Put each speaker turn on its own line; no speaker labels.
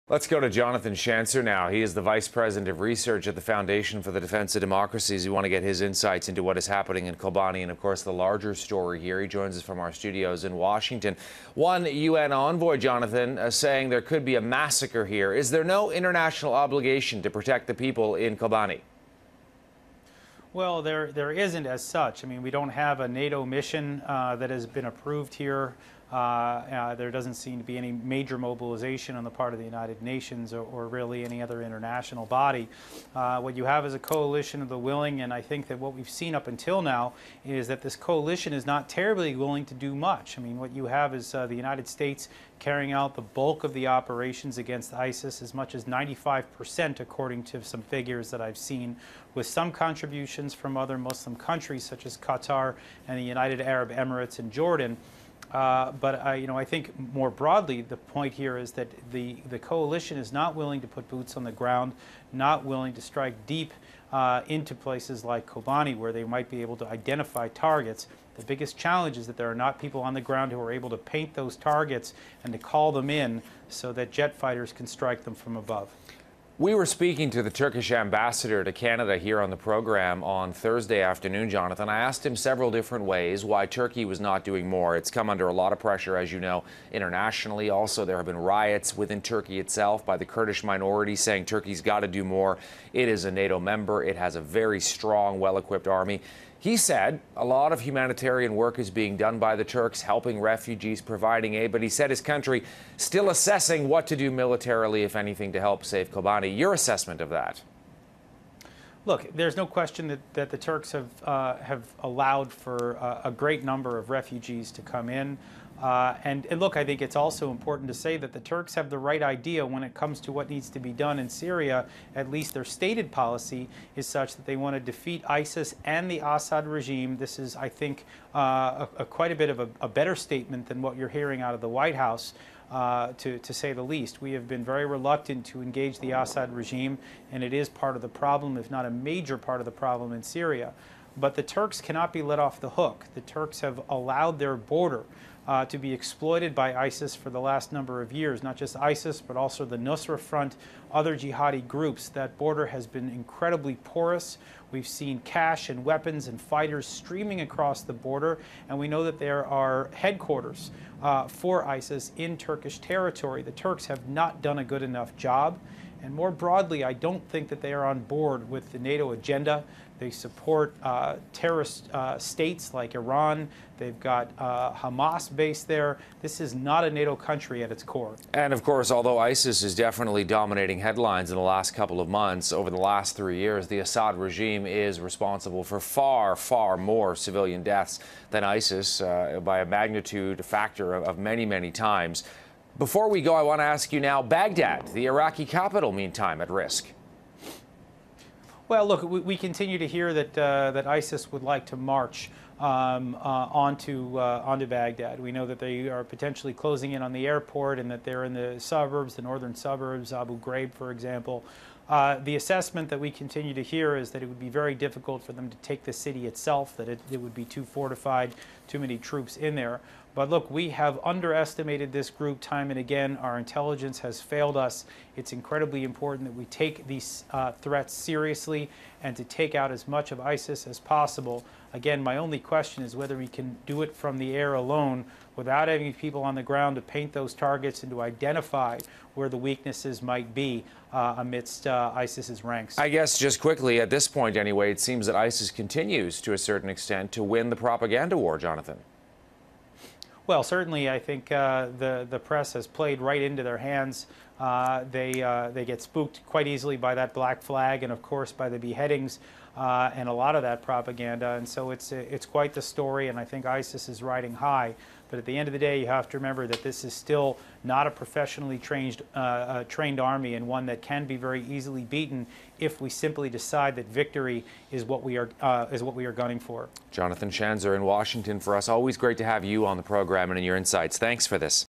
Let's go to Jonathan Schanzer now. He is the Vice President of Research at the Foundation for the Defense of Democracies. We want to get his insights into what is happening in Kobane and, of course, the larger story here. He joins us from our studios in Washington. One UN envoy, Jonathan, saying there could be a massacre here. Is there no international obligation to protect the people in Kobane?
Well, there isn't as such. I mean, we don't have a NATO mission that has been approved here. There doesn't seem to be any major mobilization on the part of the United Nations or really any other international body. What you have is a coalition of the willing, and I think that what we've seen up until now is that this coalition is not terribly willing to do much. I mean, what you have is the United States carrying out the bulk of the operations against ISIS, as much as 95% according to some figures that I've seen, with some contributions from other Muslim countries such as Qatar and the United Arab Emirates and Jordan. I think more broadly, the point here is that the coalition is not willing to put boots on the ground, not willing to strike deep into places like Kobane, where they might be able to identify targets. The biggest challenge is that there are not people on the ground who are able to paint those targets and to call them in so that jet fighters can strike them from above.
We were speaking to the Turkish ambassador to Canada here on the program on Thursday afternoon, Jonathan. I asked him several different ways why Turkey was not doing more. It's come under a lot of pressure, as you know, internationally. Also, there have been riots within Turkey itself by the Kurdish minority saying Turkey's got to do more. It is a NATO member. It has a very strong, well-equipped army. He said a lot of humanitarian work is being done by the Turks, helping refugees, providing aid, but he said his country still assessing what to do militarily, if anything, to help save Kobane. Your assessment of that?
Look, there's no question that the Turks have allowed for a great number of refugees to come in. And look, I think it's also important to say that the Turks have the right idea when it comes to what needs to be done in Syria. At least their stated policy is such that they want to defeat ISIS and the Assad regime. This is, I think, quite a bit of a better statement than what you're hearing out of the White House. To say the least. We have been very reluctant to engage the Assad regime, and it is part of the problem, if not a major part of the problem in Syria. But the Turks cannot be let off the hook. The Turks have allowed their border to be exploited by ISIS for the last number of years, not just ISIS, but also the Nusra Front, other jihadi groups. That border has been incredibly porous. We've seen cash and weapons and fighters streaming across the border, and we know that there are headquarters for ISIS in Turkish territory. The Turks have not done a good enough job. And more broadly, I don't think that they are on board with the NATO agenda. They support terrorist states like Iran. They've got Hamas based there. This is not a NATO country at its core.
And of course, although ISIS is definitely dominating headlines in the last couple of months, over the last 3 years, the Assad regime is responsible for far, far more civilian deaths than ISIS by a magnitude factor of many, many times. Before we go, I want to ask you now, Baghdad, the Iraqi capital, meantime, at risk.
Well, look, we continue to hear that ISIS would like to march onto Baghdad. We know that they are potentially closing in on the airport and that they're in the suburbs, the northern suburbs, Abu Ghraib, for example. The assessment that we continue to hear is that it would be very difficult for them to take the city itself, that it would be too fortified, too many troops in there. But look, we have underestimated this group time and again. Our intelligence has failed us. It's incredibly important that we take these threats seriously and to take out as much of ISIS as possible. Again, my only question is whether we can do it from the air alone without having people on the ground to paint those targets and to identify where the weaknesses might be amidst ISIS's ranks.
I guess just quickly, at this point anyway, it seems that ISIS continues to a certain extent to win the propaganda war, Jonathan.
Well, certainly, I think the press has played right into their hands. They get spooked quite easily by that black flag and, of course, by the beheadings and a lot of that propaganda. And so it's quite the story, and I think ISIS is riding high. But at the end of the day, you have to remember that this is still not a professionally trained army, and one that can be very easily beaten if we simply decide that victory is what we are gunning for.
Jonathan Schanzer in Washington for us. Always great to have you on the program and in your insights. Thanks for this.